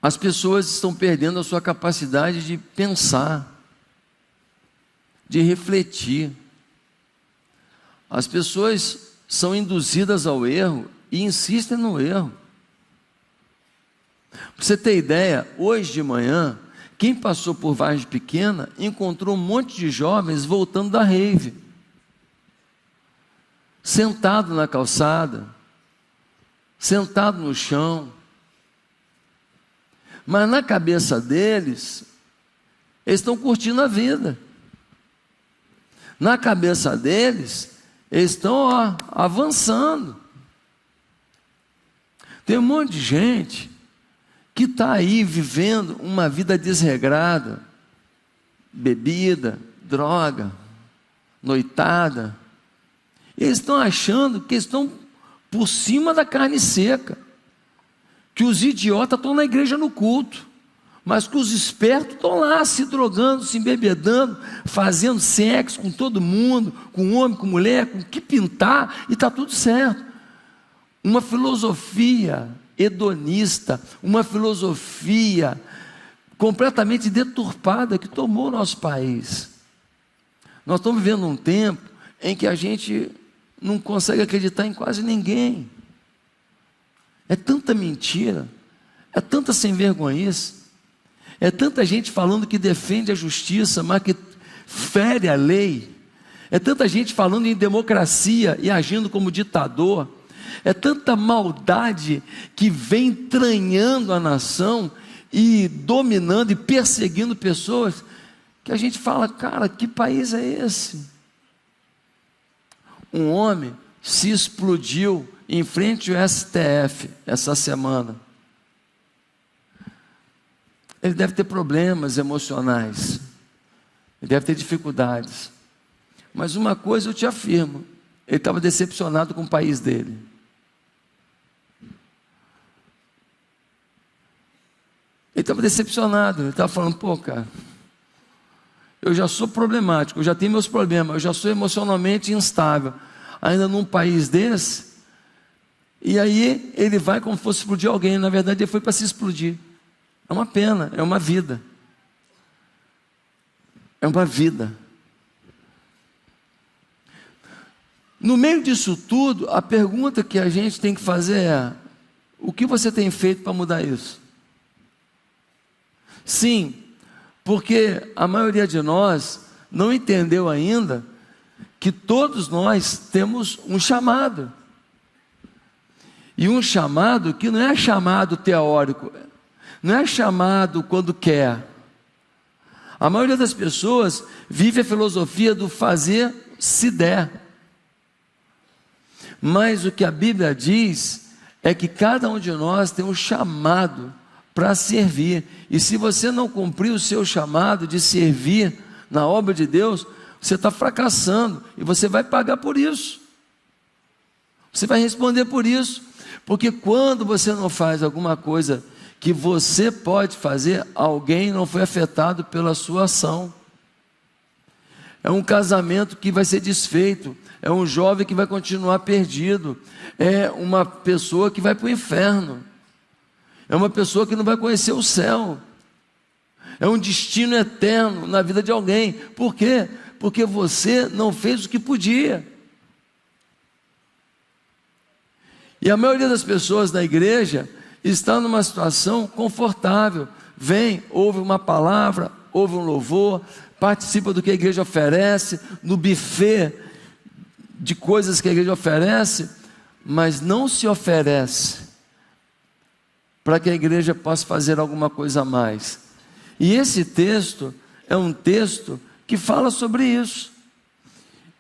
As pessoas estão perdendo a sua capacidade de pensar, de refletir. As pessoas são induzidas ao erro e insistem no erro. Para você ter ideia, hoje de manhã, quem passou por Vargem Pequena encontrou um monte de jovens voltando da rave, sentado na calçada, sentado no chão. Mas na cabeça deles, eles estão curtindo a vida. Na cabeça deles, eles estão avançando. Tem um monte de gente que está aí vivendo uma vida desregrada, bebida, droga, noitada. Eles estão achando que estão por cima da carne seca, que os idiotas estão na igreja no culto, mas que os espertos estão lá se drogando, se embebedando, fazendo sexo com todo mundo, com homem, com mulher, com o que pintar, e está tudo certo. Uma filosofia hedonista, uma filosofia completamente deturpada que tomou o nosso país. Nós estamos vivendo um tempo em que a gente não consegue acreditar em quase ninguém. É tanta mentira, é tanta sem vergonhice, é tanta gente falando que defende a justiça, mas que fere a lei. É tanta gente falando em democracia e agindo como ditador. É tanta maldade que vem entranhando a nação e dominando e perseguindo pessoas, que a gente fala, cara, que país é esse? Um homem se explodiu em frente ao STF essa semana. Ele deve ter problemas emocionais, ele deve ter dificuldades, mas uma coisa eu te afirmo, ele estava decepcionado com o país dele. Ele estava decepcionado, ele estava falando, pô, cara, eu já sou problemático, eu já tenho meus problemas, eu já sou emocionalmente instável, ainda num país desse. E aí ele vai como se fosse explodir alguém, na verdade ele foi para se explodir. É uma pena, é uma vida. É uma vida. No meio disso tudo, a pergunta que a gente tem que fazer é: o que você tem feito para mudar isso? Sim, porque a maioria de nós não entendeu ainda que todos nós temos um chamado. E um chamado que não é chamado teórico, não é chamado quando quer. A maioria das pessoas vive a filosofia do fazer se der. Mas o que a Bíblia diz é que cada um de nós tem um chamado para servir. E se você não cumprir o seu chamado de servir na obra de Deus, você está fracassando e você vai pagar por isso. Você vai responder por isso. Porque quando você não faz alguma coisa que você pode fazer, alguém não foi afetado pela sua ação. É um casamento que vai ser desfeito, é um jovem que vai continuar perdido, é uma pessoa que vai para o inferno, é uma pessoa que não vai conhecer o céu, é um destino eterno na vida de alguém. Por quê? Porque você não fez o que podia. E a maioria das pessoas da igreja está numa situação confortável. Vem, ouve uma palavra, ouve um louvor, participa do que a igreja oferece, no buffet de coisas que a igreja oferece, mas não se oferece para que a igreja possa fazer alguma coisa a mais. E esse texto é um texto que fala sobre isso.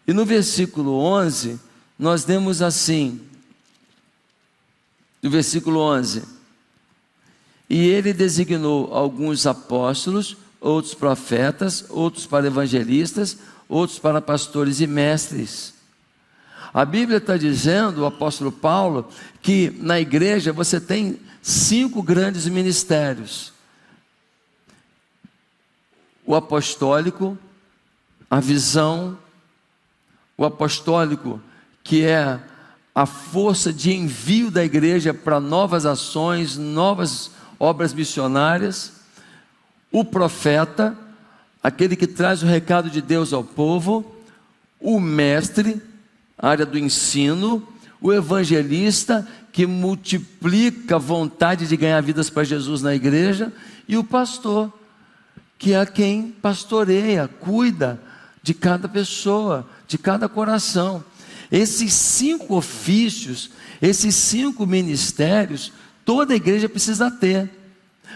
E no versículo 11, nós lemos assim, no versículo 11: e ele designou alguns apóstolos, outros profetas, outros para evangelistas, outros para pastores e mestres. A Bíblia está dizendo, o apóstolo Paulo, que na igreja você tem 5 grandes ministérios: o apostólico, a visão, o apostólico, que é a força de envio da igreja para novas ações, novas obras missionárias, o profeta, aquele que traz o recado de Deus ao povo, o mestre, área do ensino, o evangelista, que multiplica a vontade de ganhar vidas para Jesus na igreja, e o pastor, que é quem pastoreia, cuida de cada pessoa, de cada coração. Esses 5 ofícios, esses 5 ministérios, toda a igreja precisa ter.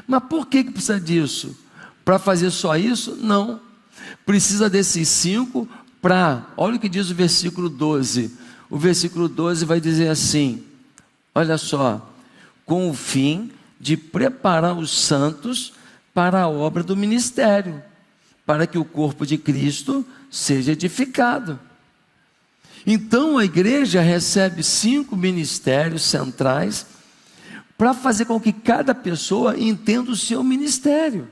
Mas por que precisa disso? Para fazer só isso? Não. Precisa desses 5 para, olha o que diz o versículo 12. O versículo 12 vai dizer assim, olha só, com o fim de preparar os santos para a obra do ministério, para que o corpo de Cristo seja edificado. Então a igreja recebe 5 ministérios centrais para fazer com que cada pessoa entenda o seu ministério.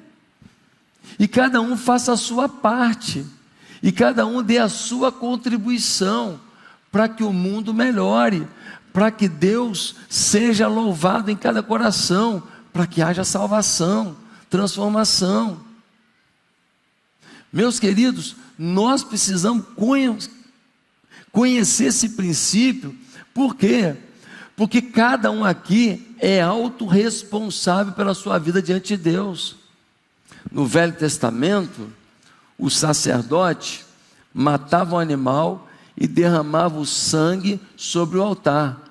E cada um faça a sua parte. E cada um dê a sua contribuição para que o mundo melhore, para que Deus seja louvado em cada coração, para que haja salvação, transformação. Meus queridos, nós precisamos conhecer esse princípio. Por quê? Porque cada um aqui é autorresponsável pela sua vida diante de Deus. No Velho Testamento, o sacerdote matava um animal e derramava o sangue sobre o altar,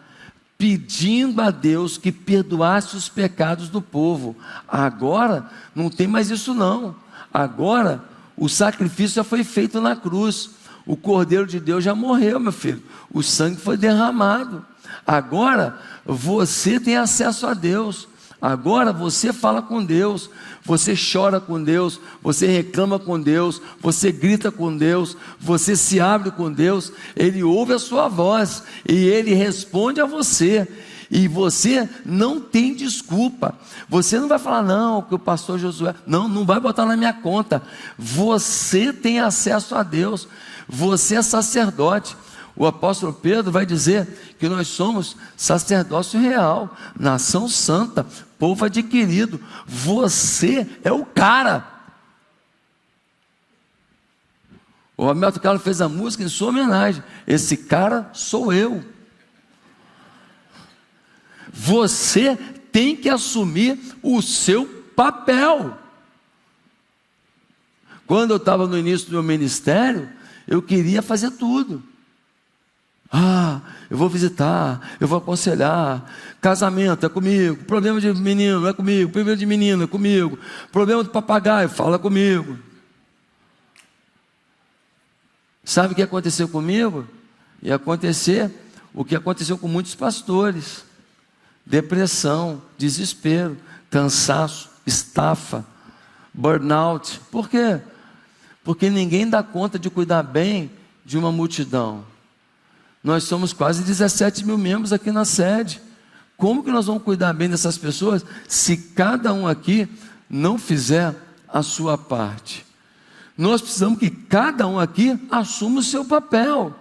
pedindo a Deus que perdoasse os pecados do povo. Agora não tem mais isso não. Agora o sacrifício já foi feito na cruz. O Cordeiro de Deus já morreu, meu filho. O sangue foi derramado. Agora você tem acesso a Deus. Agora você fala com Deus, você chora com Deus, você reclama com Deus, você grita com Deus, você se abre com Deus. Ele ouve a sua voz e Ele responde a você. E você não tem desculpa. Você não vai falar, não, que o pastor Josué... Não vai botar na minha conta. Você tem acesso a Deus. Você é sacerdote. O apóstolo Pedro vai dizer que nós somos sacerdócio real, nação santa, povo adquirido. Você é o cara. O Roberto Carlos fez a música em sua homenagem. Esse cara sou eu. Você tem que assumir o seu papel. Quando eu estava no início do meu ministério, eu queria fazer tudo. Eu vou visitar, eu vou aconselhar, casamento é comigo, problema de menino é comigo, problema de menina é comigo, problema do papagaio, fala comigo. Sabe o que aconteceu comigo? Ia acontecer o que aconteceu com muitos pastores: depressão, desespero, cansaço, estafa, burnout. Por quê? Porque ninguém dá conta de cuidar bem de uma multidão. Nós somos quase 17 mil membros aqui na sede. Como que nós vamos cuidar bem dessas pessoas se cada um aqui não fizer a sua parte? Nós precisamos que cada um aqui assuma o seu papel.